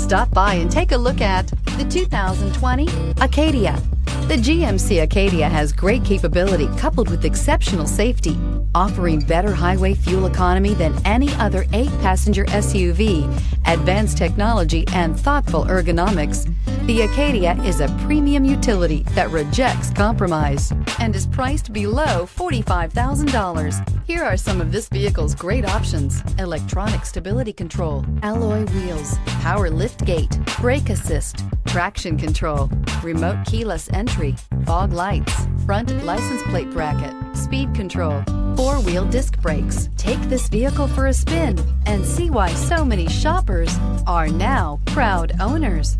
Stop by and take a look at the 2020 Acadia. The GMC Acadia has great capability coupled with exceptional safety, offering better highway fuel economy than any other 8-passenger SUV, advanced technology, and thoughtful ergonomics. The Acadia is a premium utility that rejects compromise and is priced below $45,000. Here are some of this vehicle's great options: electronic stability control, alloy wheels, power lift gate, brake assist, traction control, remote keyless entry, fog lights, front license plate bracket, speed control, 4-wheel disc brakes. Take this vehicle for a spin and see why so many shoppers are now proud owners.